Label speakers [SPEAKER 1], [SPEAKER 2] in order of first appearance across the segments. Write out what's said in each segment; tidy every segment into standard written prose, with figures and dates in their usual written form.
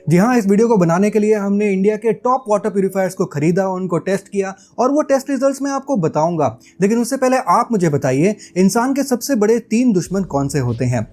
[SPEAKER 1] जी हाँ, इस वीडियो को बनाने के लिए हमने इंडिया के टॉप वाटर प्यूरिफायर्स को खरीदा, उनको टेस्ट किया और वो टेस्ट रिजल्ट्स मैं आपको बताऊंगा। लेकिन उससे पहले आप मुझे बताइए, इंसान के सबसे बड़े 3 दुश्मन कौन से होते हैं?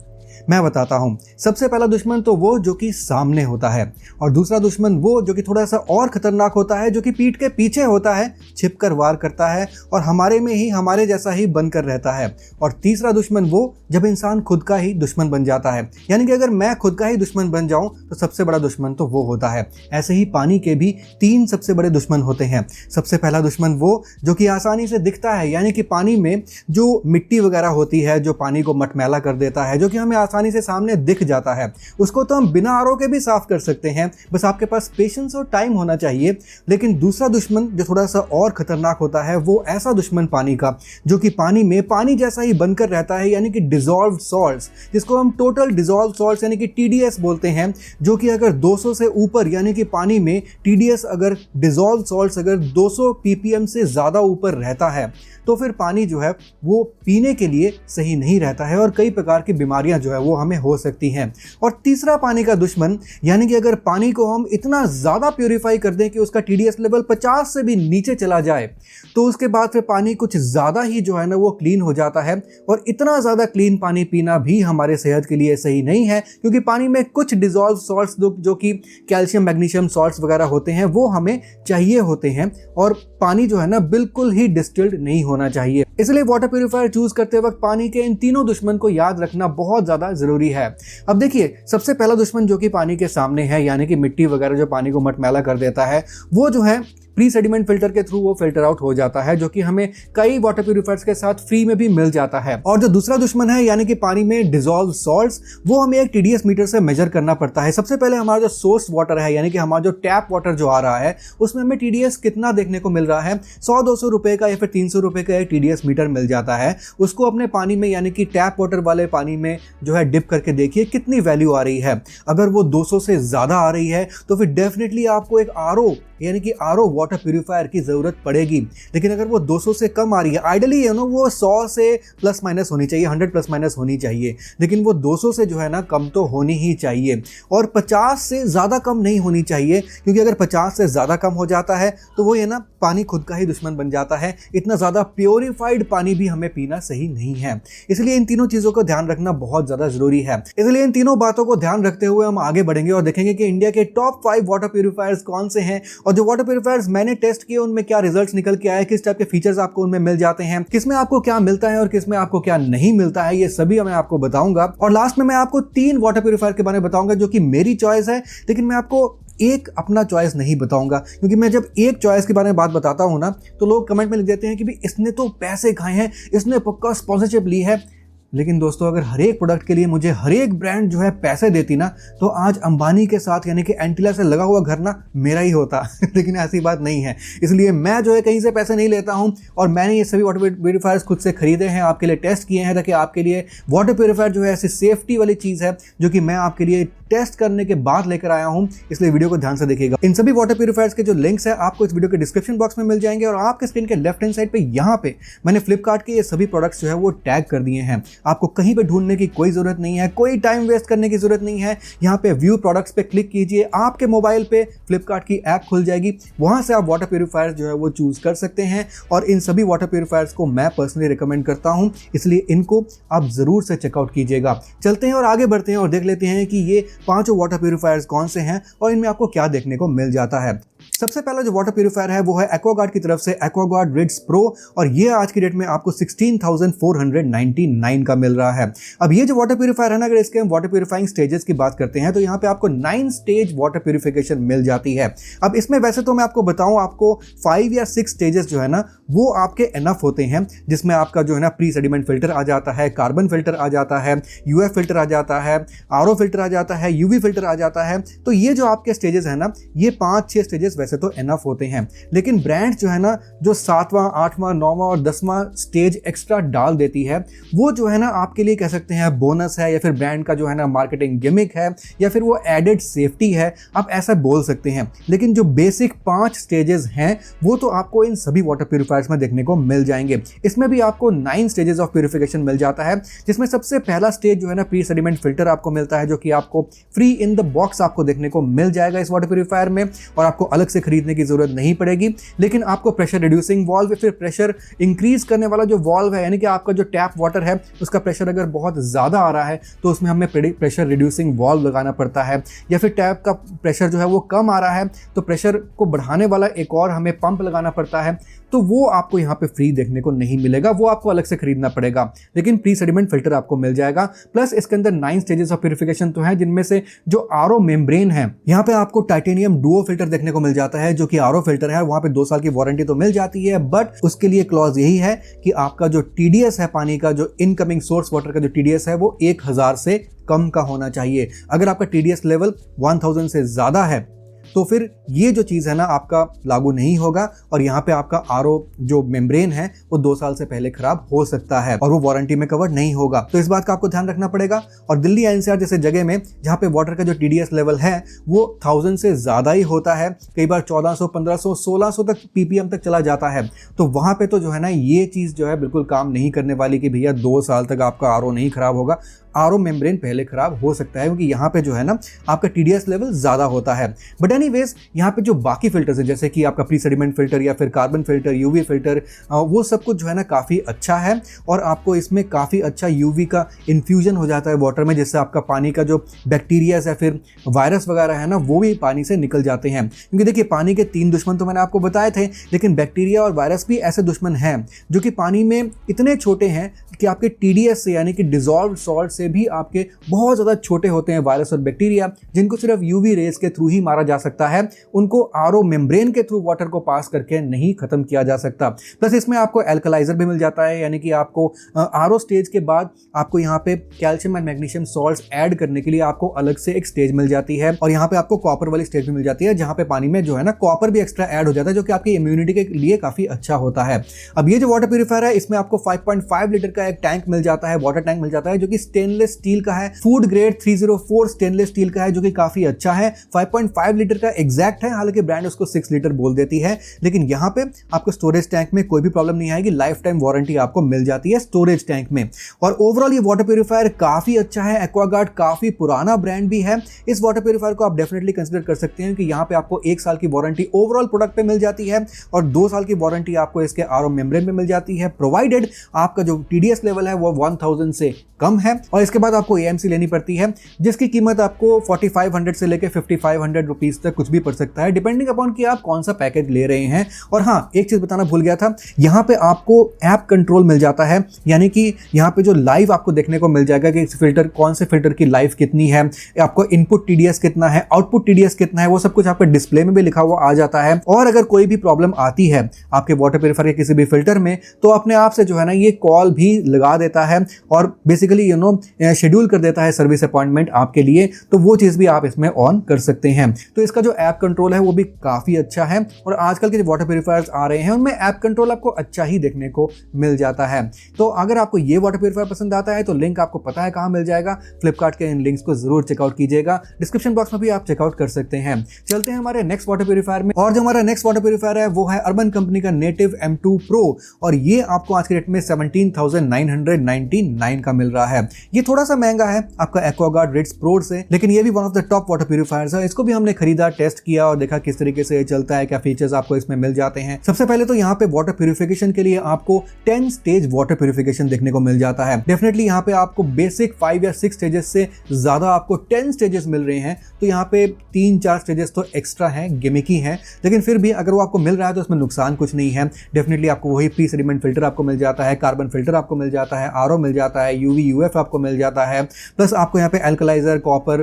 [SPEAKER 1] मैं बताता हूं। सबसे पहला दुश्मन तो वो जो कि सामने होता है, और दूसरा दुश्मन वो जो कि थोड़ा सा और खतरनाक होता है, जो कि पीठ के पीछे होता है, छिपकर वार करता है और हमारे में ही हमारे जैसा ही बनकर रहता है। और तीसरा दुश्मन वो जब इंसान खुद का ही दुश्मन बन जाता है, यानी कि अगर मैं खुद का ही दुश्मन बन जाऊं तो सबसे बड़ा दुश्मन तो वो होता है। ऐसे ही पानी के भी 3 सबसे बड़े दुश्मन होते हैं। सबसे पहला दुश्मन वो जो कि आसानी से दिखता है, यानी कि पानी में जो मिट्टी वगैरह होती है जो पानी को मटमैला कर देता है, जो कि हमें आसानी से सामने दिख जाता है, उसको तो हम बिना आरओ के भी साफ कर सकते हैं, बस आपके पास पेशेंस और टाइम होना चाहिए। लेकिन दूसरा दुश्मन जो थोड़ा सा और खतरनाक होता है, वो ऐसा दुश्मन पानी का जो कि पानी में पानी जैसा ही बनकर रहता है, यानी कि डिसॉल्व्ड सॉल्ट्स, जिसको हम टोटल डिसॉल्व्ड सॉल्ट्स यानी कि टीडीएस बोलते हैं। जो कि अगर 200 से ऊपर, यानी कि पानी में टीडीएस अगर डिसॉल्व्ड सॉल्ट्स अगर 200 ppm से ज़्यादा ऊपर रहता है तो फिर पानी जो है वो पीने के लिए सही नहीं रहता है और कई प्रकार की बीमारियां जो है वो हमें हो सकती हैं। और तीसरा पानी का दुश्मन, यानी कि अगर पानी को हम इतना ज़्यादा प्योरीफाई कर दें कि उसका टीडीएस लेवल 50 से भी नीचे चला जाए, तो उसके बाद फिर पानी कुछ ज़्यादा ही जो है ना वो क्लीन हो जाता है। और इतना ज़्यादा क्लीन पानी पीना भी हमारे सेहत के लिए सही नहीं है, क्योंकि पानी में कुछ डिसॉल्व सॉल्ट्स जो कि कैल्शियम मैग्नीशियम सॉल्ट्स वगैरह होते हैं वो हमें चाहिए होते हैं, और पानी जो है ना बिल्कुल ही डिस्टिल्ड नहीं होना चाहिए। इसलिए वाटर प्यूरिफायर चूज करते वक्त पानी के इन तीनों दुश्मन को याद रखना बहुत ज़्यादा ज़रूरी है। अब देखिए, सबसे पहला दुश्मन जो कि पानी के सामने है, यानी कि मिट्टी वगैरह जो पानी को मटमैला कर देता है, वो जो है प्री सेडिमेंट फिल्टर के थ्रू वो फिल्टर आउट हो जाता है, जो कि हमें कई वाटर प्यूरिफायर्स के साथ फ्री में भी मिल जाता है। और जो दूसरा दुश्मन है, यानी कि पानी में डिसॉल्व सॉल्ट्स, वो हमें एक टीडीएस मीटर से मेजर करना पड़ता है। सबसे पहले हमारा जो सोर्स वाटर है, यानी कि हमारा जो टैप वाटर जो आ रहा है, उसमें हमें टीडीएस कितना देखने को मिल रहा है, 100-200 रुपए का या फिर 300 रुपए का एक टीडीएस मीटर मिल जाता है। उसको अपने पानी में, यानी कि टैप वाटर वाले पानी में जो है डिप करके देखिए कितनी वैल्यू आ रही है। अगर वो 200 से ज़्यादा आ रही है तो फिर डेफिनेटली आपको एक आरओ, यानी कि आरओ वाटर प्यूरिफायर की ज़रूरत पड़ेगी। लेकिन अगर वो 200 से कम आ रही है, आइडियली वो 100 से प्लस माइनस होनी चाहिए, 100 प्लस माइनस होनी चाहिए, लेकिन वो 200 से जो है ना कम तो होनी ही चाहिए, और 50 से ज़्यादा कम नहीं होनी चाहिए, क्योंकि अगर 50 से ज़्यादा कम हो जाता है तो वो ना पानी खुद का ही दुश्मन बन जाता है। इतना ज़्यादा प्योरीफाइड पानी भी हमें पीना सही नहीं है। इसलिए इन तीनों चीज़ों को ध्यान रखना बहुत ज़्यादा ज़रूरी है। इसलिए इन तीनों बातों को ध्यान रखते हुए हम आगे बढ़ेंगे और देखेंगे कि इंडिया के टॉप 5 वाटर प्यूरिफायर्स कौन से हैं, और जो वाटर प्यूरिफायर्स मैंने टेस्ट किए उनमें क्या रिजल्ट्स निकल के आए, किस टाइप के फीचर्स आपको उनमें मिल जाते हैं, किसमें आपको क्या मिलता है और किसमें आपको क्या नहीं मिलता है, ये सभी मैं आपको बताऊंगा। और लास्ट में मैं आपको 3 वाटर प्यूरिफायर के बारे में बताऊंगा जो कि मेरी चॉइस है, लेकिन मैं आपको एक अपना चॉइस नहीं बताऊंगा, क्योंकि मैं जब एक चॉइस के बारे में बात बताता हूं ना तो लोग कमेंट में लिख देते हैं कि भी इसने तो पैसे खाए हैं, इसने पक्का स्पॉन्सरशिप ली है। लेकिन दोस्तों, अगर हर एक प्रोडक्ट के लिए मुझे हर एक ब्रांड जो है पैसे देती ना, तो आज अंबानी के साथ, यानी कि एंटीला से लगा हुआ घर ना मेरा ही होता लेकिन ऐसी बात नहीं है। इसलिए मैं जो है कहीं से पैसे नहीं लेता हूं, और मैंने ये सभी वाटर प्यूरिफायर्स खुद से खरीदे हैं, आपके लिए टेस्ट किए हैं, ताकि आपके लिए वाटर प्यूरिफायर जो है ऐसी सेफ्टी वाली चीज़ है जो कि मैं आपके लिए टेस्ट करने के बाद लेकर आया हूं। इसलिए वीडियो को ध्यान से देखिएगा। इन सभी वाटर प्यूरिफायर्स के जो लिंक्स है आपको इस वीडियो के डिस्क्रिप्शन बॉक्स में मिल जाएंगे, और आपके स्क्रीन के लेफ्ट हैंड साइड पे यहाँ पे मैंने फ्लिपकार्ट के ये सभी प्रोडक्ट्स जो है वो टैग कर दिए हैं। आपको कहीं पे ढूंढने की कोई जरूरत नहीं है, कोई टाइम वेस्ट करने की जरूरत नहीं है। यहाँ पे व्यू प्रोडक्ट्स पे क्लिक कीजिए, आपके मोबाइल पे फ्लिपकार्ट की ऐप खुल जाएगी, वहां से आप वाटर प्यूरिफायर्स जो है वो चूज कर सकते हैं। और इन सभी वाटर प्यूरिफायर्स को मैं पर्सनली रिकमेंड करता हूं, इसलिए इनको आप जरूर से चेकआउट कीजिएगा। चलते हैं और आगे बढ़ते हैं और देख लेते हैं कि ये 5 वाटर प्यूरिफायर्स कौन से हैं और इनमें आपको क्या देखने को मिल जाता है। सबसे पहला जो वाटर प्यूरिफायर है वो है एक्वागार्ड की तरफ से एक्वागार्ड रिड्स प्रो, और ये आज की डेट में आपको 16,499 का मिल रहा है। अब ये जो वाटर प्यूरिफायर है ना, अगर इसके हम वाटर प्यूरिफाइंग स्टेजेस की बात करते हैं तो यहाँ पे आपको 9 स्टेज वाटर प्यूरिफिकेशन मिल जाती है। अब इसमें वैसे तो मैं आपको बताऊं, आपको 5 या 6 स्टेजेस जो है ना वो आपके एनफ होते हैं, जिसमें आपका जो है ना प्री सेडिमेंट फिल्टर आ जाता है, कार्बन फिल्टर आ जाता है, यूएफ फिल्टर आ जाता है, आरओ फिल्टर आ जाता है, यूवी फिल्टर आ जाता है। तो ये जो आपके स्टेजेस है ना, ये 5-6 स्टेजेस वैसे तो इनफ होते हैं, लेकिन ब्रांड जो है ना जो 7वां 8वां 9वां और 10वां स्टेज एक्स्ट्रा डाल देती है, वो जो है ना आपके लिए कह सकते हैं बोनस है, या फिर ब्रांड का जो है ना मार्केटिंग गिमिक है, या फिर वो एडेड सेफ्टी है, आप ऐसा बोल सकते हैं। लेकिन जो बेसिक 5 स्टेजेस हैं वो तो आपको इन सभी वाटर प्यूरिफायर्स में देखने को मिल जाएंगे। इसमें भी आपको 9 स्टेजेस ऑफ प्यूरिफिकेशन मिल जाता है, जिसमें सबसे पहला स्टेज जो है ना प्री सेडिमेंट फिल्टर आपको मिलता है, जो कि आपको फ्री इन द बॉक्स आपको देखने को मिल जाएगा इस वाटर प्यूरिफायर में, और आपको अलग से खरीदने की जरूरत नहीं पड़ेगी। लेकिन आपको प्रेशर रिड्यूसिंग वाल्व, फिर प्रेशर इंक्रीज करने वाला जो वाल्व है, यानी कि आपका जो टैप वाटर है उसका प्रेशर अगर बहुत ज़्यादा आ रहा है तो उसमें हमें प्रेशर रिड्यूसिंग वाल्व लगाना पड़ता है, या फिर टैप का प्रेशर जो है वो कम आ रहा है तो प्रेशर को बढ़ाने वाला एक और हमें पंप लगाना पड़ता है, तो वो आपको यहाँ पे फ्री देखने को नहीं मिलेगा, वो आपको अलग से खरीदना पड़ेगा। लेकिन प्री सेडिमेंट फिल्टर आपको मिल जाएगा। प्लस इसके अंदर 9 स्टेजेस ऑफ प्यूरिफिकेशन तो है, जिनमें से जो आरओ मेम्ब्रेन है, यहाँ पे आपको टाइटेनियम डुओ फिल्टर देखने को मिल जाता है, जो कि आरओ फिल्टर है। वहां पे 2 साल की वारंटी तो मिल जाती है, बट उसके लिए क्लॉज यही है कि आपका जो टीडीएस है पानी का, जो इनकमिंग सोर्स वाटर का जो टीडीएस है वो 1000 से कम का होना चाहिए। अगर आपका टीडीएस लेवल 1000 से ज्यादा है तो फिर ये जो चीज़ है ना आपका लागू नहीं होगा, और यहाँ पे आपका आरओ जो मेम्ब्रेन है वो 2 साल से पहले खराब हो सकता है और वो वारंटी में कवर नहीं होगा। तो इस बात का आपको ध्यान रखना पड़ेगा। और दिल्ली एनसीआर जैसे जगह में जहाँ पे वाटर का जो टीडीएस लेवल है वो 1000 से ज़्यादा ही होता है, कई बार 1400 1500 1600 तक पीपीएम तक चला जाता है, तो वहाँ पे तो जो है ना ये चीज़ जो है बिल्कुल काम नहीं करने वाली कि भैया 2 साल तक आपका आरओ नहीं खराब होगा। आरओ मेम्ब्रेन पहले खराब हो सकता है, क्योंकि यहाँ पे जो है ना आपका टीडीएस लेवल ज़्यादा होता है। बट एनीवेज यहाँ पे जो बाकी फिल्टर्स हैं, जैसे कि आपका प्री सेडिमेंट फिल्टर या फिर कार्बन फिल्टर, यूवी फिल्टर, वो सब कुछ जो है ना काफ़ी अच्छा है, और आपको इसमें काफ़ी अच्छा यूवी का इन्फ्यूजन हो जाता है वाटर में, जिससे आपका पानी का जो बैक्टीरिया या फिर वायरस वगैरह है ना वो भी पानी से निकल जाते हैं। क्योंकि देखिए पानी के 3 दुश्मन तो मैंने आपको बताए थे, लेकिन बैक्टीरिया और वायरस भी ऐसे दुश्मन हैं जो कि पानी में इतने छोटे हैं कि आपके टीडीएस से, यानी कि डिजॉल्व सॉल्ट से भी आपके बहुत ज़्यादा छोटे होते हैं वायरस और बैक्टीरिया, जिनको सिर्फ यूवी रेज के थ्रू ही मारा जा सकता है। उनको आरओ मेम्ब्रेन के थ्रू वाटर को पास करके नहीं खत्म किया जा सकता। प्लस इसमें आपको एल्कलाइजर भी मिल जाता है, यानी कि आपको आरओ स्टेज के बाद आपको यहाँ पे calcium and magnesium salts add करने के लिए आपको अलग से एक स्टेज मिल जाती है, और यहाँ पे आपको कॉपर वाली स्टेज भी मिल जाती है, जहाँ पे पानी में जो है ना कॉपर भी एक्स्ट्रा ऐड हो जाता है, जो कि आपकी इम्यूनिटी के लिए काफ़ी अच्छा होता है। अब ये जो वाटर प्यूरिफायर है इसमें आपको 5.5 लीटर का एक टैंक मिल जाता है, वाटर टैंक मिल जाता है, जो कि स्टेनलेस स्टील का है, फूड ग्रेड 304 स्टेनलेस स्टील का है, जो कि काफी अच्छा है। 5.5 लीटर का एग्जैक्ट है, हालांकि ब्रांड उसको 6 लीटर बोल देती है, लेकिन यहाँ पे आपको स्टोरेज टैंक में कोई भी प्रॉब्लम नहीं आएगी, लाइफ टाइम वारंटी आपको मिल जाती है स्टोरेज टैंक में। और ओवरऑल ये वाटर प्यूरिफायर काफी अच्छा है। एक्वागार्ड काफी पुराना ब्रांड भी है। इस वाटर प्यूरिफायर को आप डेफिनेटली कंसिडर कर सकते हैं कि यहाँ पे आपको 1 साल की वारंटी ओवरऑल प्रोडक्ट पे मिल जाती है, और 2 साल की वारंटी आपको इसके आरओ मेम्ब्रेन पे मिल जाती है, प्रोवाइडेड आपका जो टीडीएस लेवल है वो 1000 से कम है। और इसके बाद आपको एएमसी लेनी पड़ती है, जिसकी कीमत आपको 4500 से लेकर 5500 रुपीज तक कुछ भी पड़ सकता है, डिपेंडिंग अपॉन कि आप कौन सा पैकेज ले रहे हैं। और हाँ, एक चीज बताना भूल गया था, यहाँ पे आपको ऐप कंट्रोल मिल जाता है, यानी कि यहाँ पे जो लाइव आपको देखने को मिल जाएगा कि फिल्टर कौन से फिल्टर की लाइफ कितनी है, आपको इनपुट टीडीएस कितना है, आउटपुट टीडीएस कितना है, वो सब कुछ आपके डिस्प्ले में भी लिखा हुआ आ जाता है। और अगर कोई भी प्रॉब्लम आती है आपके वाटर प्यूरिफायर के किसी भी फिल्टर में, तो अपने आप से जो है ना ये कॉल भी लगा देता है और बेसिकली शेड्यूल कर देता है सर्विस अपॉइंटमेंट आपके लिए, तो वो चीज़ भी आप इसमें ऑन कर सकते हैं। तो इसका जो ऐप कंट्रोल है वो भी काफ़ी अच्छा है, और आजकल के जो वाटर प्यूरिफायर्स आ रहे हैं उनमें ऐप कंट्रोल आपको अच्छा ही देखने को मिल जाता है। तो अगर आपको ये वाटर प्यूरिफायर पसंद आता है तो लिंक आपको पता है कहाँ मिल जाएगा, फ्लिपकार्ट के इन लिंक्स को जरूर चेकआउट कीजिएगा, डिस्क्रिप्शन बॉक्स में भी आप चेकआउट कर सकते हैं। चलते हैं हमारे नेक्स्ट वाटर प्यूरिफायर में, और जो हमारा नेक्स्ट वाटर प्यूरिफायर है वो है अर्बन कंपनी का नेटिव M2 Pro, और ये आपको आज के रेट में 17,999 का मिल रहा है। ये थोड़ा सा महंगा है आपका एक्वागार्ड रिट्स प्रो से, लेकिन ये भी one of the top water purifiers है। इसको भी हमने खरीदा, टेस्ट किया और देखा किस तरीके से ये चलता है, क्या फीचर्स आपको इसमें मिल जाते हैं। सबसे पहले तो यहाँ पे वाटर प्यूरिफिकेशन के लिए आपको 10 स्टेज वाटर प्यूरिफिकेशन देखने को मिल जाता है। डेफिनेटली यहाँ पे आपको बेसिक 5 या 6 स्टेजेस से ज्यादा आपको 10 स्टेजेस मिल रहे हैं, तो यहाँ पे 3-4 स्टेजेस तो एक्स्ट्रा हैं, गिमिकी हैं, लेकिन फिर भी अगर वो आपको मिल रहा है तो उसमें नुकसान कुछ नहीं है। डेफिनेटली आपको वही प्री सेडिमेंट फिल्टर आपको मिल जाता है, कार्बन फिल्टर आपको मिल जाता है, आरओ मिल जाता है, यूवी यूएफ आपको मिल जाता है, प्लस आपको यहाँ पे एल्कलाइजर, कॉपर,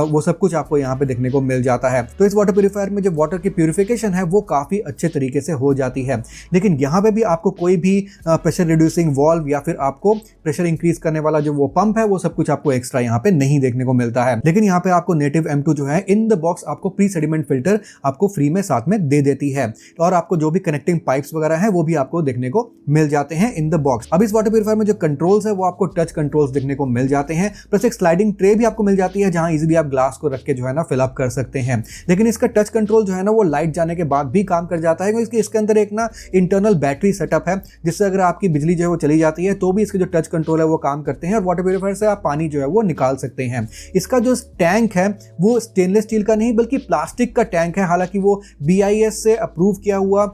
[SPEAKER 1] वो सब कुछ आपको यहाँ पे देखने को मिल जाता है। तो इस वाटर प्यूरिफायर में जो वाटर की प्यूरिफिकेशन है वो काफ़ी अच्छे तरीके से हो जाती है। लेकिन यहाँ पे भी आपको कोई भी प्रेशर रिड्यूसिंग वॉल्व या फिर आपको प्रेशर इंक्रीज करने वाला जो वो पंप है वो सब कुछ आपको एक्स्ट्रा यहाँ पे नहीं देखने को मिलता है। लेकिन यहाँ पे आपको नेटिव M2 जो है इन द बॉक्स आपको प्री सेडिमेंट फिल्टर आपको फ्री में साथ में दे देती है, और आपको जो भी कनेक्टिंग पाइप्स वगैरह है वो भी आपको देखने को मिल जाते हैं इन द बॉक्स। अब इस वाटर प्यूरिफायर में जो कंट्रोल्स है वो आपको टच कंट्रोल्स देखने को मिल जाते हैं, प्लस एक स्लाइडिंग ट्रे भी आपको मिल जाती है जहां इजीली आप ग्लास को रख के जो है ना फिलअप कर सकते हैं। लेकिन इसका टच कंट्रोल जो है ना वो लाइट जाने के बाद भी काम कर जाता है, क्योंकि इसके अंदर एक ना इंटरनल बैटरी सेटअप है, जिससे अगर आपकी बिजली जो है वो चली जाती है तो भी इसके जो टच कंट्रोल है वो काम करते हैं और वाटर प्यूरिफायर से आप पानी जो है वो निकाल सकते हैं। इसका जो टैंक है वो स्टेनलेस स्टील का नहीं बल्कि प्लास्टिक का टैंक है, हालांकि वो BIS से अप्रूव किया हुआ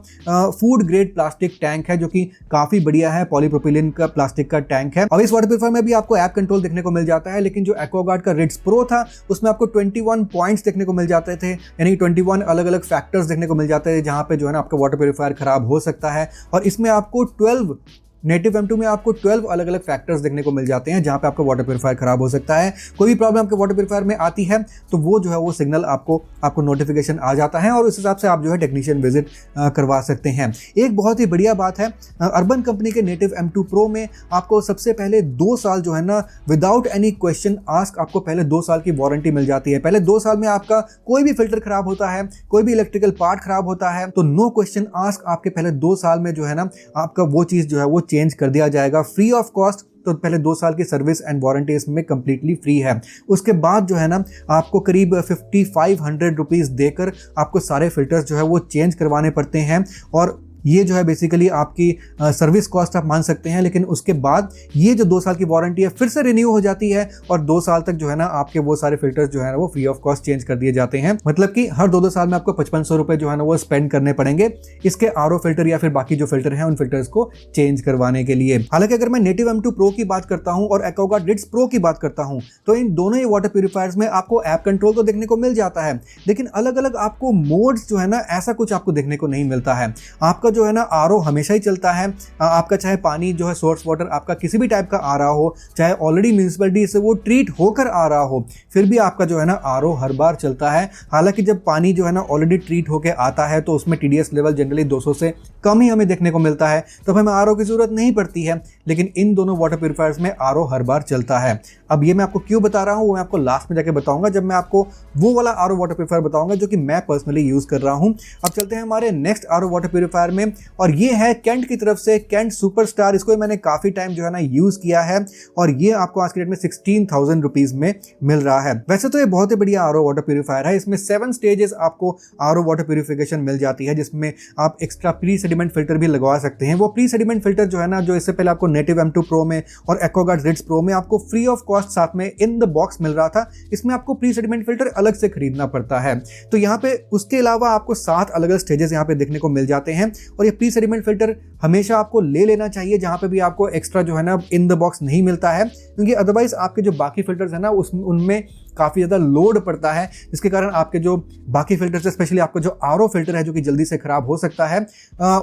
[SPEAKER 1] फूड ग्रेड प्लास्टिक टैंक है जो कि काफी बढ़िया है, पॉलीप्रोपिलीन का प्लास्टिक का टैंक है। अब इस वाटर प्यूरिफायर में भी आपको ऐप कंट्रोल देखने को मिल जाता है, लेकिन जो एक्वागार्ड का रिट्स प्रो था उसमें आपको 21 पॉइंट्स देखने को मिल जाते थे, यानी 21 अलग अलग फैक्टर्स देखने को मिल जाते हैं जहां पे जो है ना आपका वाटर प्यूरिफायर खराब हो सकता है। और इसमें आपको 12 नेटिव M2 में आपको 12 अलग अलग फैक्टर्स देखने को मिल जाते हैं जहां पे आपका वाटर प्यूरिफायर खराब हो सकता है। कोई भी प्रॉब्लम आपके वाटर प्यूरिफायर में आती है तो वो जो है वो सिग्नल आपको नोटिफिकेशन आ जाता है और उस हिसाब से आप जो है टेक्नीशियन विजिट करवा सकते हैं। एक बहुत ही बढ़िया बात है, अर्बन कंपनी के नेटिव M2 प्रो में आपको सबसे पहले 2 साल जो है ना विदाउट एनी क्वेश्चन आस्क आपको पहले 2 साल की वारंटी मिल जाती है। पहले 2 साल में आपका कोई भी फिल्टर खराब होता है, कोई भी इलेक्ट्रिकल पार्ट खराब होता है तो नो क्वेश्चन आस्क आपके पहले 2 साल में जो है ना आपका वो चीज़ जो है वो चेंज कर दिया जाएगा फ्री ऑफ कॉस्ट। तो पहले 2 साल की सर्विस एंड वारंटी इसमें कंप्लीटली फ्री है। उसके बाद जो है ना आपको करीब 5500 रुपीज़ देकर आपको सारे फिल्टर्स जो है वो चेंज करवाने पड़ते हैं, और ये जो है बेसिकली आपकी सर्विस कॉस्ट आप मान सकते हैं। लेकिन उसके बाद ये जो 2 साल की वारंटी है फिर से रिन्यू हो जाती है और 2 साल तक जो है ना आपके वो सारे फिल्टर्स जो है ना वो फ्री ऑफ कॉस्ट चेंज कर दिए जाते हैं। मतलब कि हर 2 साल में आपको 5500 रुपए जो है ना वो स्पेंड करने पड़ेंगे इसके आरओ फिल्टर या फिर बाकी जो फिल्टर हैं उन फिल्टर्स को चेंज करवाने के लिए। हालांकि अगर मैं नेटिव M2 प्रो की बात करता हूं और एक्वागार्ड रिट्स प्रो की बात करता हूं तो इन दोनों ही वाटर प्यूरिफायर्स में आपको ऐप कंट्रोल तो देखने को मिल जाता है, लेकिन अलग अलग आपको मोड्स जो है ना ऐसा कुछ आपको देखने को नहीं मिलता है। आपका जो है ना आरओ हमेशा ही चलता है, आपका चाहे पानी जो है सोर्स वाटर आपका किसी भी टाइप का आ रहा हो, चाहे ऑलरेडी म्यूनिसिपैलिटी से वो ट्रीट होकर आ रहा हो, फिर भी आपका जो है ना आरओ हर बार चलता है। हालांकि जब पानी जो है ना ऑलरेडी ट्रीट होकर आता है तो उसमें TDS लेवल जनरली 200 से कम ही हमें देखने को मिलता है, तब हमें आरओ की जरूरत नहीं पड़ती है। लेकिन इन दोनों वाटर प्यूरिफायर्स में आरओ हर बार चलता है। अब ये मैं आपको क्यों बता रहा हूँ वो मैं आपको लास्ट में जाके बताऊंगा, जब मैं आपको वो वाला आरओ वाटर प्यूरिफायर बताऊंगा जो कि मैं पर्सनली यूज कर रहा हूँ। अब चलते हैं हमारे नेक्स्ट आरओ वाटर प्यूरिफायर में, और ये है कैंट की तरफ से कैंट सुपरस्टार। इसको मैंने काफी टाइम जो है ना यूज किया है और ये आपको आज के डेट में 16,000 रुपीज में मिल रहा है। वैसे तो ये बहुत ही बढ़िया आरओ वाटर प्यूरिफायर है। इसमें 7 स्टेजेस आपको आरओ वाटर प्यूरिफिकेशन मिल जाती है, जिसमें आप एक्स्ट्रा प्री सेडिमेंट फिल्टर भी लगवा सकते हैं। वो प्री सेडिमेंट फिल्टर जो है ना जो इससे पहले आपको नेटिव M2 प्रो में और एक्वागार्ड रिट्स प्रो में आपको फ्री ऑफ कॉस्ट साथ में इन द बॉक्स मिल रहा था, इसमें आपको प्री सेडिमेंट फिल्टर अलग से खरीदना पड़ता है। तो यहाँ पे उसके अलावा आपको 7 अलग अलग स्टेजेस यहाँ पे देखने को मिल जाते हैं, और ये प्री सेडिमेंट फिल्टर हमेशा आपको ले लेना चाहिए जहां पे भी आपको एक्स्ट्रा जो है ना इन द बॉक्स नहीं मिलता है, क्योंकि अदरवाइज आपके जो बाकी फिल्टर्स है ना उनमें काफ़ी ज़्यादा लोड पड़ता है, जिसके कारण आपके जो बाकी फिल्टर्स है, स्पेशली आपका जो आरओ फिल्टर है जो कि जल्दी से खराब हो सकता है,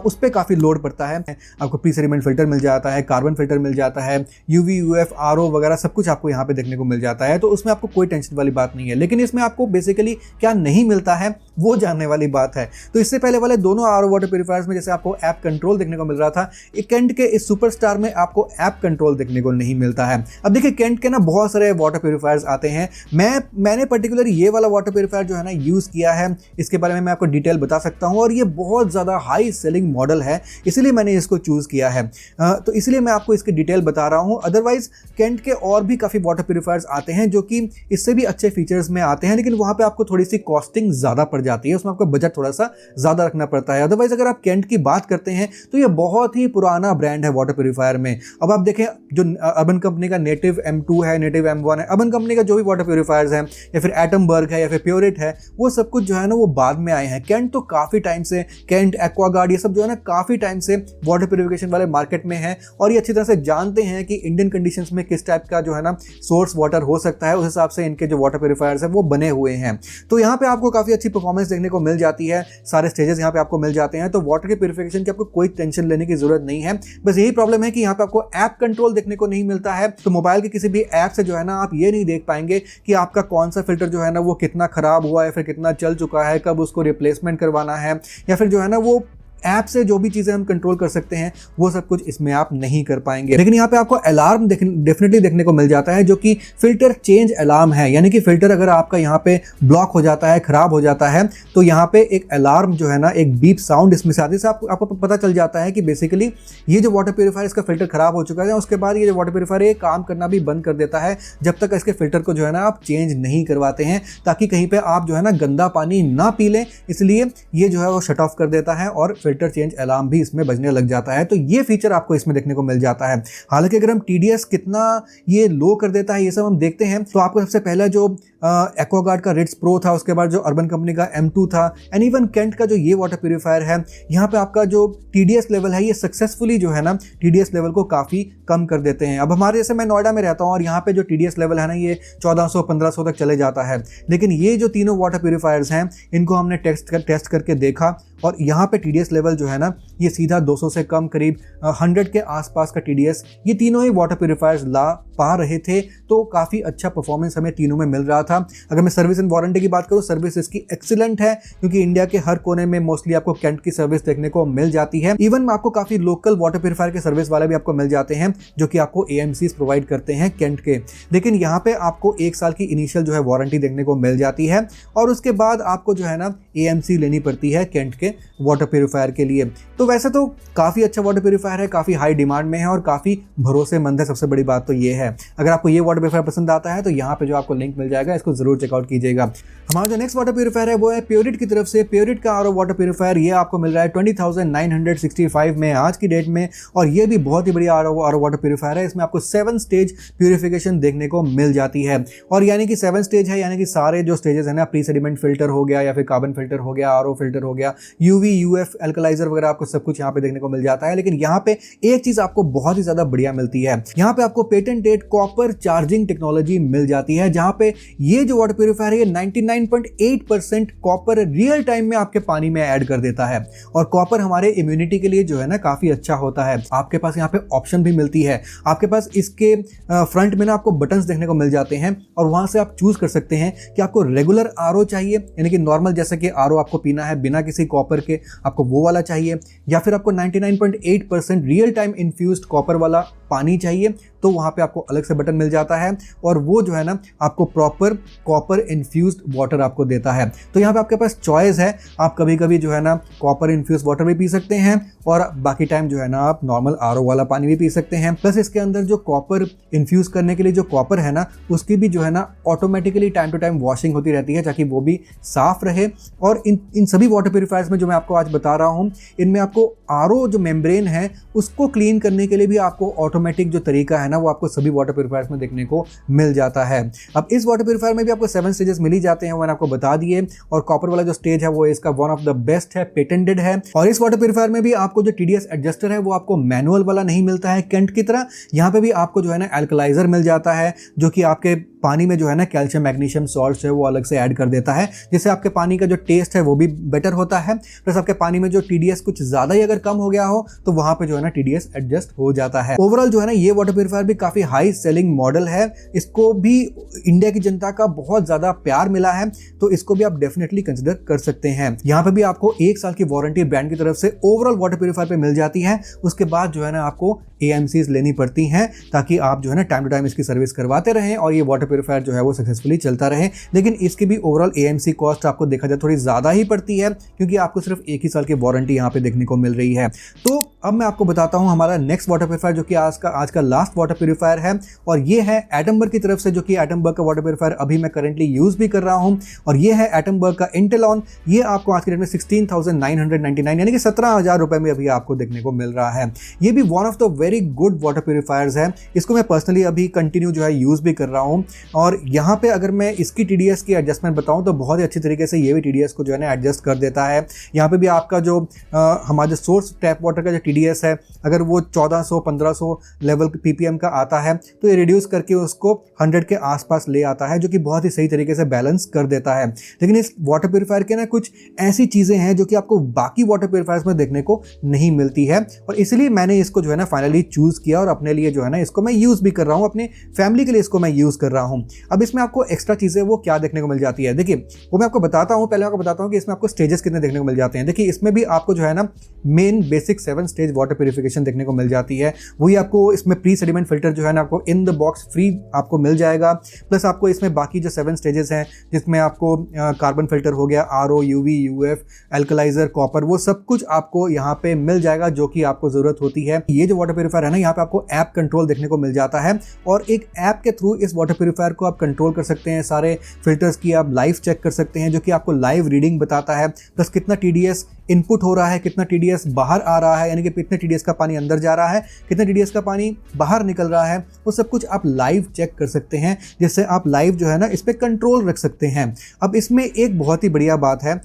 [SPEAKER 1] उस पर काफ़ी लोड पड़ता है। आपको प्री सेडिमेंट फिल्टर मिल जाता है, कार्बन फिल्टर मिल जाता है, यूवी यूएफ आरओ वगैरह सब कुछ आपको यहाँ पे देखने को मिल जाता है, तो उसमें आपको कोई टेंशन वाली बात नहीं है। लेकिन इसमें आपको बेसिकली क्या नहीं मिलता है वो जानने वाली बात है। तो इससे पहले वाले दोनों आरओ वाटर प्यूरिफायर्स में जैसे आपको ऐप कंट्रोल देखने को मिल रहा था, कैंट के इस सुपरस्टार में आपको ऐप कंट्रोल देखने को नहीं मिलता है। अब देखिए कैंट के ना बहुत सारे वाटर प्यूरिफायर्स आते हैं, मैंने पर्टिकुलर ये वाला वाटर प्यूरिफायर जो है ना यूज़ किया है, इसके बारे में मैं आपको डिटेल बता सकता हूँ, और ये बहुत ज़्यादा हाई सेलिंग मॉडल है, इसीलिए मैंने इसको चूज़ किया है। तो इसलिए मैं आपको इसकी डिटेल बता रहा हूँ। अदरवाइज कैंट के और भी काफ़ी वाटर प्यूरिफायर्स आते हैं जो कि इससे भी अच्छे फीचर्स में आते हैं, लेकिन वहाँ पर आपको थोड़ी सी कॉस्टिंग ज़्यादा पड़ जाती है, उसमें आपको बजट थोड़ा सा ज़्यादा रखना पड़ता है। अदरवाइज अगर आप कैंट की बात करते हैं तो ये बहुत ही पुराना ब्रांड है वाटर प्यूरिफायर में। अब आप देखें जो अर्बन कंपनी का नेटिव M2 है, नेटिव M1 है, अर्बन कंपनी का जो भी वाटर प्यूरिफायर प्यूरीफायर्स हैं या फिर एटमबर्ग है या फिर प्योरिट है, वो सब कुछ जो है ना वो बाद में आए हैं। केंट तो काफ़ी टाइम से, केंट, एक्वागार्ड, ये सब जो है ना काफ़ी टाइम से वाटर प्यूरिफिकेशन वाले मार्केट में है और ये अच्छी तरह से जानते हैं कि इंडियन कंडीशंस में किस टाइप का जो है ना सोर्स वाटर हो सकता है, उस हिसाब से इनके जो वाटर प्यूरीफायर्स है वो बने हुए हैं। तो यहाँ पे आपको काफ़ी अच्छी परफॉर्मेंस देखने को मिल जाती है, सारे स्टेजेस यहाँ पे आपको मिल जाते हैं। तो वाटर के प्यूरिफिकेशन की आपको कोई टेंशन लेने की जरूरत नहीं है। बस यही प्रॉब्लम है कि यहाँ पे आपको ऐप कंट्रोल देखने को नहीं मिलता है। तो मोबाइल के किसी भी ऐप से जो है ना आप ये नहीं देख पाएंगे कि आपका कौन सा फिल्टर जो है ना वो कितना खराब हुआ है, फिर कितना चल चुका है, कब उसको रिप्लेसमेंट करवाना है, या फिर जो है ना वो ऐप से जो भी चीज़ें हम कंट्रोल कर सकते हैं वो सब कुछ इसमें आप नहीं कर पाएंगे। लेकिन यहाँ पे आपको अलार्म डेफिनेटली देखने को मिल जाता है, जो कि फिल्टर चेंज अलार्म है। यानी कि फिल्टर अगर आपका यहाँ पे ब्लॉक हो जाता है, खराब हो जाता है, तो यहाँ पे एक अलार्म जो है ना, एक बीप साउंड इसमें से आती है। आपको पता चल जाता है कि बेसिकली ये जो वाटर प्यूरीफायर, इसका फिल्टर खराब हो चुका है। उसके बाद ये जो वाटर प्यूरीफायर ये काम करना भी बंद कर देता है जब तक इसके फिल्टर को जो है ना आप चेंज नहीं करवाते हैं, ताकि कहीं पर आप जो है ना गंदा पानी ना पी लें। इसलिए ये जो है वो शट ऑफ कर देता है और फिल्टर चेंज अलार्म भी इसमें बजने लग जाता है। तो ये फीचर आपको इसमें देखने को मिल जाता है। हालांकि अगर हम TDS कितना ये लो कर देता है ये सब हम देखते हैं, तो आपको सबसे पहला जो एक्वागार्ड का रिट्स प्रो था, उसके बाद जो अर्बन कंपनी का M2 था, एंड इवन केंट का जो ये वाटर प्यूरीफायर है, यहाँ पे आपका जो TDS लेवल है ये सक्सेसफुली जो है ना TDS लेवल को काफ़ी कम कर देते हैं। अब हमारे जैसे, मैं नोएडा में रहता हूँ और यहाँ पे जो TDS लेवल है ना ये 1400-1500 तक चले जाता है। लेकिन ये जो तीनों वाटर प्यूरीफायर्स हैं इनको हमने टेस्ट करके देखा और यहाँ पे TDS लेवल जो है ना ये सीधा 200 से कम, करीब 100 के आसपास का TDS ये तीनों ही वाटर प्यूरीफायर्स ला पा रहे थे। तो काफ़ी अच्छा परफॉर्मेंस हमें तीनों में मिल रहा था। अगर मैं सर्विस एंड वारंटी की बात करूँ, सर्विस इसकी एक्सीलेंट है, क्योंकि इंडिया के हर कोने में मोस्टली आपको केंट की सर्विस देखने को मिल जाती है। इवन आपको काफ़ी लोकल वाटर प्यूरीफायर के सर्विस वाले भी आपको मिल जाते हैं, जो कि आपको AMCs प्रोवाइड करते हैं केंट के। लेकिन यहाँ पे आपको 1 साल की इनिशियल जो है वारंटी देखने को मिल जाती है और उसके बाद आपको जो है ना AMC लेनी पड़ती है केंट के वाटर प्यूरीफायर के लिए। तो वैसे तो काफ़ी अच्छा वाटर प्यूरीफायर है, काफ़ी हाई डिमांड में है और काफ़ी भरोसेमंद है। सबसे बड़ी बात तो ये है। अगर आपको ये वाटर प्यूरीफायर पसंद आता है तो यहाँ पे जो आपको लिंक मिल जाएगा, इसको जरूर चेकआउट कीजिएगा। हमारा जो नेक्स्ट वाटर प्यूरीफायर है वो है प्योरिट की तरफ से। प्योरिट का RO वाटर प्यूरीफायर ये आपको मिल रहा है 20,965 में आज की डेट में, और ये भी बहुत ही बढ़िया RO वाटर प्यूरीफायर है। इसमें आपको 7 स्टेज प्यूरिफिकेशन देखने को मिल जाती है। और यानी कि 7 स्टेज है, यानी कि सारे जो स्टेजेस है ना, प्री सेडिमेंट फिल्टर हो गया या फिर कार्बन फिल्टर हो गया, RO फिल्टर हो गया, UV UF एल्कलाइजर वगैरह, आपको सब कुछ यहाँ पे देखने को मिल जाता है। लेकिन यहाँ पे एक चीज आपको बहुत ही ज्यादा बढ़िया मिलती है, यहाँ पे आपको पेटेंटेड कॉपर चार्जिंग टेक्नोलॉजी मिल जाती है, जहां पे ये जो वाटर प्यूरीफायर है ये 99.8% कॉपर रियल टाइम में आपके पानी में ऐड कर देता है। और कॉपर हमारे इम्यूनिटी के लिए जो है ना काफी अच्छा होता है। आपके पास यहाँ पे ऑप्शन भी मिलती है, आपके पास इसके फ्रंट में ना आपको बटन्स देखने को मिल जाते हैं और वहां से आप चूज कर सकते हैं कि आपको रेगुलर RO चाहिए, यानी कि नॉर्मल जैसे कि RO आपको पीना है बिना किसी कॉपर के, आपको वो वाला चाहिए, या फिर आपको 99.8% रियल टाइम इन्फ्यूज्ड कॉपर वाला पानी चाहिए, तो वहाँ पे आपको अलग से बटन मिल जाता है और वो जो है ना आपको प्रॉपर कॉपर इन्फ्यूज्ड वाटर आपको देता है। तो यहाँ पे आपके पास चॉइस है, आप कभी कभी जो है ना कॉपर इन्फ्यूज्ड वाटर भी पी सकते हैं और बाकी टाइम जो है ना आप नॉर्मल RO वाला पानी भी पी सकते हैं। प्लस इसके अंदर जो कॉपर इन्फ्यूज करने के लिए जो कॉपर है ना, उसकी भी जो है ना automatically time to time washing होती रहती है, ताकि वो भी साफ रहे। और इन सभी वाटर प्यूरीफायर्स में जो मैं आपको आज बता रहा हूँ, इनमें आपको RO जो मेम्ब्रेन है उसको क्लीन करने के लिए भी आपको ऑटोमेटिक जो तरीका है ना वो आपको सभी वाटर प्यूरीफायर्स में देखने को मिल जाता है। अब इस वाटर प्यूरीफायर में भी आपको 7 स्टेजेस मिल ही जाते हैं, मैंने आपको बता दिए। और कॉपर वाला जो स्टेज है वो इसका वन ऑफ द बेस्ट है, पेटेंटेड है। और इस वाटर प्यूरीफायर में भी आपको जो TDS एडजस्टर है वो आपको मैनुअल वाला नहीं मिलता है केंट की तरह। यहाँ पे भी आपको जो है ना एल्कलाइजर मिल जाता है, जो कि आपके पानी में जो है ना कैल्शियम मैग्नीशियम सॉल्ट्स है वो अलग से ऐड कर देता है, जिससे आपके पानी का जो टेस्ट है वो भी बेटर होता है। प्लस आपके पानी में जो TDS कुछ ज़्यादा ही अगर कम हो गया हो तो वहाँ पे जो है ना TDS एडजस्ट हो जाता है। ओवरऑल जो है ना ये वाटर प्यूरीफायर भी काफ़ी हाई सेलिंग मॉडल है, इसको भी इंडिया की जनता का बहुत ज़्यादा प्यार मिला है, तो इसको भी आप डेफिनेटली कंसिडर कर सकते हैं। यहाँ पे भी आपको 1 साल की वारंटी ब्रांड की तरफ से ओवरऑल वाटर प्यूरीफायर पे मिल जाती है। उसके बाद जो है ना आपको AMCs लेनी पड़ती हैं, ताकि आप जो है ना टाइम टू टाइम इसकी सर्विस करवाते रहें और ये वाटर प्यूरीफायर जो है वो सक्सेसफुली चलता रहे। लेकिन इसकी भी ओवरऑल AMC कॉस्ट आपको देखा जाए थोड़ी ज़्यादा ही पड़ती है, क्योंकि आपको सिर्फ 1 ही साल की वारंटी यहाँ पे देखने को मिल रही है। तो अब मैं आपको बताता हूं हमारा नेक्स्ट वाटर प्यूरिफायर जो कि आज का लास्ट वाटर प्यूरिफायर है, और ये है एटमबर्ग की तरफ से, जो कि एटमबर्ग का वाटर प्यूरिफायर अभी मैं करंटली यूज़ भी कर रहा हूं। और ये है एटमबर्ग का इंटेलॉन। ये आपको आज के डेट में 16,999 यानी कि 17,000 रुपये में अभी आपको देखने को मिल रहा है। ये भी one of the very good water purifiers है। इसको मैं पर्सनली अभी कंटिन्यू जो है यूज़ भी कर रहा हूँ। और यहाँ पे अगर मैं इसकी TDS की एडजस्टमेंट बताऊँ तो बहुत ही अच्छी तरीके से ये भी TDS को जो है ना एडजस्ट कर देता है। यहाँ पे भी आपका जो हमारा सोर्स टैप वाटर का जो TDS है, अगर वो 1400-1500 लेवल PPM का आता है तो ये रिड्यूस करके उसको 100 के आसपास ले आता है, जो कि बहुत ही सही तरीके से बैलेंस कर देता है। लेकिन इस वाटर प्यूरिफायर के ना कुछ ऐसी चीज़ें हैं जो कि आपको बाकी वाटर प्यूरिफायर्स में देखने को नहीं मिलती है, और इसलिए मैंने इसको जो है ना फाइनली चूज़ किया और अपने लिए जो है ना इसको मैं यूज़ भी कर रहा हूँ, अपने फैमिली के लिए इसको मैं यूज़ कर रहा हूँ। अब इसमें आपको एक्स्ट्रा चीज़ें वो क्या देखने को मिल जाती है, देखिए वो मैं आपको बताता हूँ। पहले आपको बताता हूँ कि इसमें आपको स्टेजेस कितने देखने को मिल जाते हैं। देखिए इसमें भी आपको जो है ना main basic 7 stage water purification देखने को मिल जाती है। वही आपको इसमें प्री सेडिमेंट फिल्टर जो है ना आपको इन द बॉक्स फ्री आपको मिल जाएगा। प्लस आपको इसमें बाकी जो 7 स्टेजेस हैं, जिसमें आपको कार्बन फिल्टर हो गया, RO, UV, UF, एल्कलाइजर, कॉपर, वो सब कुछ आपको यहाँ पे मिल जाएगा जो कि आपको ज़रूरत होती है। ये जो वाटर प्यूरिफायर है ना, यहाँ पे आपको ऐप कंट्रोल देखने को मिल जाता है, और एक ऐप के थ्रू इस वाटर प्यूरिफायर को आप कंट्रोल कर सकते हैं। सारे फिल्टर्स की आप लाइव चेक कर सकते हैं, जो कि आपको लाइव रीडिंग बताता है। प्लस कितना TDS इनपुट हो रहा है, कितना TDS बाहर आ रहा है, यानी कि कितने TDS का पानी अंदर जा रहा है, कितने TDS का पानी बाहर निकल रहा है, वो सब कुछ आप लाइव चेक कर सकते हैं, जिससे आप लाइव जो है ना इस पर कंट्रोल रख सकते हैं। अब इसमें एक बहुत ही बढ़िया बात है,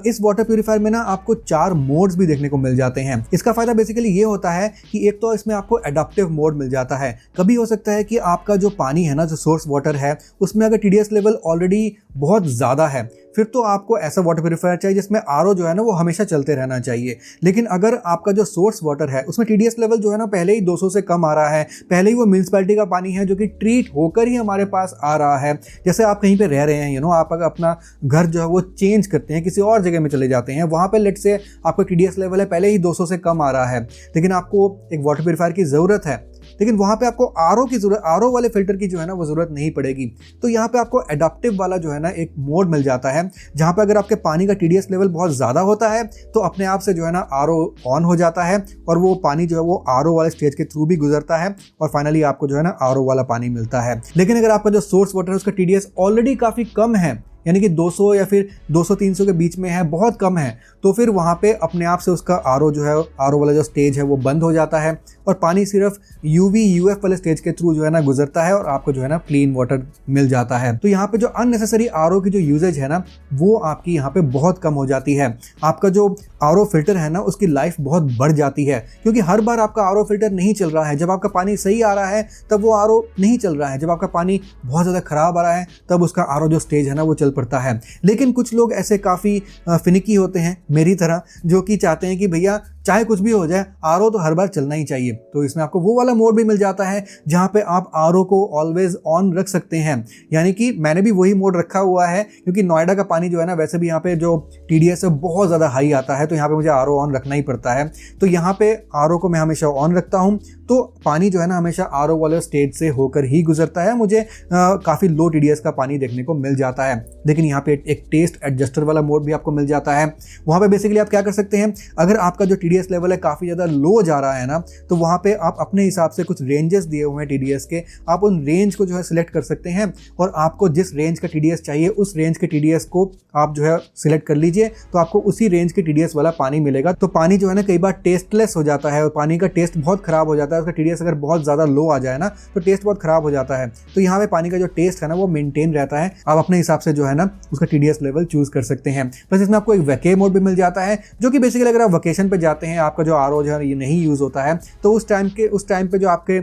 [SPEAKER 1] इस वाटर प्यूरिफायर में ना आपको 4 मोड्स भी देखने को मिल जाते हैं। इसका फायदा बेसिकली ये होता है कि एक तो इसमें आपको एडाप्टिव मोड मिल जाता है। कभी हो सकता है कि आपका जो पानी है ना, जो सोर्स वाटर है, उसमें अगर TDS लेवल ऑलरेडी बहुत ज़्यादा है, फिर तो आपको ऐसा वाटर प्यूरिफायर चाहिए जिसमें RO जो है ना वो हमेशा चलते रहना चाहिए। लेकिन अगर आपका जो सोर्स वाटर है उसमें TDS लेवल जो है ना पहले ही 200 से कम आ रहा है, पहले ही वो म्यूनसिपैलिटी का पानी है जो कि ट्रीट होकर ही हमारे पास आ रहा है। जैसे आप कहीं पे रह रहे हैं, आप अगर अपना घर जो है वो चेंज करते हैं, किसी और जगह में चले जाते हैं, वहाँ पर लेट से आपका TDS लेवल है पहले ही 200 से कम आ रहा है, लेकिन आपको एक वाटर प्यूरिफायर की ज़रूरत है, लेकिन वहाँ पे आपको RO की ज़रूरत, RO वाले फिल्टर की जो है ना वो ज़रूरत नहीं पड़ेगी। तो यहाँ पे आपको एडाप्टिव वाला जो है ना एक मोड मिल जाता है, जहाँ पे अगर आपके पानी का TDS लेवल बहुत ज़्यादा होता है तो अपने आप से जो है ना RO ऑन हो जाता है, और वो पानी जो है वो RO वाले स्टेज के थ्रू भी गुजरता है, और फाइनली आपको जो है ना RO वाला पानी मिलता है। लेकिन अगर आपका जो सोर्स वाटर है उसका TDS ऑलरेडी काफ़ी कम है, यानी कि 200 या फिर 200-300 के बीच में है, बहुत कम है, तो फिर वहाँ पे अपने आप से उसका RO जो है, RO वाला जो स्टेज है वो बंद हो जाता है, और पानी सिर्फ UV, UF वाले स्टेज के थ्रू जो है ना गुजरता है, और आपको जो है ना क्लीन वाटर मिल जाता है। तो यहाँ पे जो अननेसेसरी RO की जो यूजेज है ना वो आपकी यहाँ पे बहुत कम हो जाती है। आपका जो RO फिल्टर है ना उसकी लाइफ बहुत बढ़ जाती है, क्योंकि हर बार आपका RO फिल्टर नहीं चल रहा है। जब आपका पानी सही आ रहा है तब वो RO नहीं चल रहा है, जब आपका पानी बहुत ज़्यादा ख़राब आ रहा है तब उसका RO जो स्टेज है ना वो चल पड़ता है। लेकिन कुछ लोग ऐसे काफ़ी फिनिकी होते हैं मेरी तरह, जो कि चाहते हैं कि भैया चाहे कुछ भी हो जाए RO तो हर बार चलना ही चाहिए। तो इसमें आपको वो वाला मोड भी मिल जाता है जहाँ पे आप RO को ऑलवेज ऑन रख सकते हैं, यानी कि मैंने भी वही मोड रखा हुआ है, क्योंकि नोएडा का पानी जो है ना वैसे भी यहाँ पे जो TDS है बहुत ज़्यादा हाई आता है, तो यहाँ पे मुझे RO ऑन रखना ही पड़ता है। तो यहाँ पे RO को मैं हमेशा ऑन रखता हूँ, तो पानी जो है ना हमेशा RO वाले स्टेज से होकर ही गुजरता है। मुझे काफ़ी लो TDS का पानी देखने को मिल जाता है। लेकिन यहाँ पे एक टेस्ट एडजस्टर वाला मोड भी आपको मिल जाता है। वहाँ पे बेसिकली आप क्या कर सकते हैं, अगर आपका जो TDS लेवल है काफ़ी ज़्यादा लो जा रहा है ना, तो वहाँ पे आप अपने हिसाब से कुछ रेंजेस दिए हुए हैं TDS के, आप उन रेंज को जो है सिलेक्ट कर सकते हैं, और आपको जिस रेंज का TDS चाहिए उस रेंज के TDS को आप जो है सिलेक्ट कर लीजिए, तो आपको उसी रेंज के TDS वाला पानी मिलेगा। तो पानी जो है ना कई बार टेस्टलेस हो जाता है, और पानी का टेस्ट बहुत ख़राब हो जाता है, उसका TDS अगर बहुत ज़्यादा लो आ जाए ना तो टेस्ट बहुत ख़राब हो जाता है। तो यहाँ पे पानी का जो टेस्ट है ना वो मेंटेन रहता है, आप अपने हिसाब से जो है ना उसका TDS लेवल चूज़ कर सकते हैं। बस इसमें आपको एक वैके मोड भी मिल जाता है, जो कि बेसिकली अगर आप वकेशन पे जाते हैं, आपका जो RO जो है ये नहीं यूज़ होता है, तो उस टाइम पे जो आपके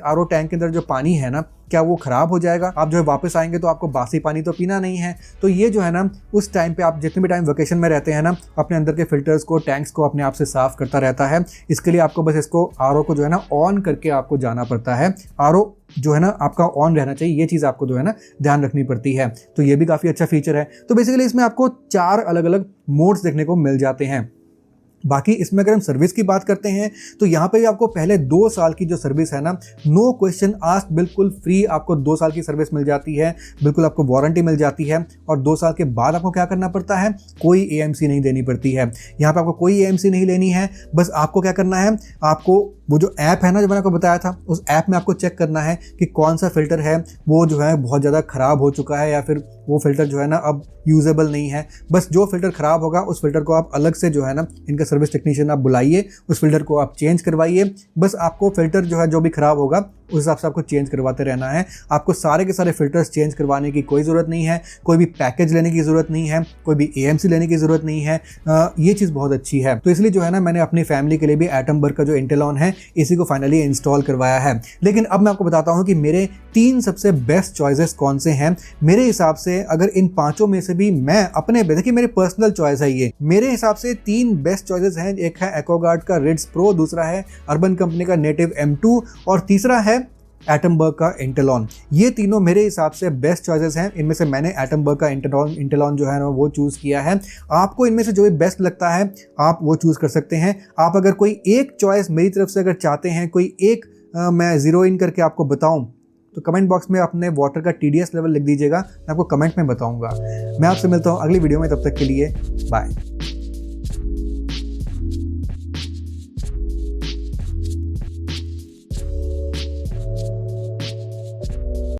[SPEAKER 1] RO टैंक के अंदर जो पानी है ना क्या वो ख़राब हो जाएगा, आप जो है वापस आएंगे तो आपको बासी पानी तो पीना नहीं है। तो ये जो है ना उस टाइम पे आप जितने भी टाइम वेकेशन में रहते हैं ना, अपने अंदर के फिल्टर्स को, टैंक्स को अपने आप से साफ़ करता रहता है। इसके लिए आपको बस इसको RO को जो है ना ऑन करके आपको जाना पड़ता है। RO जो है ना आपका ऑन रहना चाहिए, ये चीज़ आपको जो है ना ध्यान रखनी पड़ती है। तो ये भी काफ़ी अच्छा फीचर है। तो बेसिकली इसमें आपको 4 अलग अलग मोड्स देखने को मिल जाते हैं। बाकी इसमें अगर हम सर्विस की बात करते हैं तो यहाँ पे भी आपको पहले 2 साल की जो सर्विस है ना, नो क्वेश्चन आस्क्ड, बिल्कुल फ्री आपको 2 साल की सर्विस मिल जाती है, बिल्कुल आपको वारंटी मिल जाती है। और 2 साल के बाद आपको क्या करना पड़ता है, कोई AMC नहीं देनी पड़ती है। यहाँ पे आपको कोई AMC नहीं लेनी है, बस आपको क्या करना है, आपको वो जो ऐप है ना जो मैंने आपको बताया था, उस ऐप में आपको चेक करना है कि कौन सा फ़िल्टर है वो जो है बहुत ज़्यादा ख़राब हो चुका है या फिर वो फ़िल्टर जो है ना अब यूजेबल नहीं है। बस जो फ़िल्टर ख़राब होगा उस फ़िल्टर को आप अलग से जो है ना, इनका सर्विस टेक्नीशियन आप बुलाइए, उस फ़िल्टर को आप चेंज करवाइए। बस आपको फ़िल्टर जो है जो भी ख़राब होगा उस हिसाब से आपको चेंज करवाते रहना है। आपको सारे के सारे फ़िल्टर्स चेंज करवाने की कोई ज़रूरत नहीं है, कोई भी पैकेज लेने की ज़रूरत नहीं है, कोई भी AMC लेने की ज़रूरत नहीं है। ये चीज़ बहुत अच्छी है। तो इसलिए जो है ना, मैंने अपनी फैमिली के लिए भी एटमबर्ग का जो इंटेलॉन है इसी को फाइनली इंस्टॉल करवाया है। लेकिन अब मैं आपको बताता हूँ कि मेरे 3 सबसे बेस्ट चॉइसेस कौन से हैं। मेरे हिसाब से अगर इन 5 में से भी मैं अपने, देखिए मेरी पर्सनल चॉइस है ये, मेरे हिसाब से 3 बेस्ट चॉइसेस हैं। एक है एक्वागार्ड का रिड्स प्रो, दूसरा है अर्बन कंपनी का नेटिव M2 और तीसरा है एटमबर्ग का इंटेलॉन। ये तीनों मेरे हिसाब से बेस्ट चॉइसेस हैं। इनमें से मैंने एटमबर्ग का इंटेलॉन जो है ना वो चूज़ किया है। आपको इनमें से जो भी बेस्ट लगता है आप वो चूज़ कर सकते हैं। आप अगर कोई एक चॉइस मेरी तरफ से अगर चाहते हैं, कोई एक मैं ज़ीरो इन करके आपको बताऊं, तो कमेंट बॉक्स में अपने वाटर का TDS लेवल लिख दीजिएगा, मैं आपको कमेंट में बताऊंगा। मैं आपसे मिलता हूं अगली वीडियो में, तब तक के लिए बाय।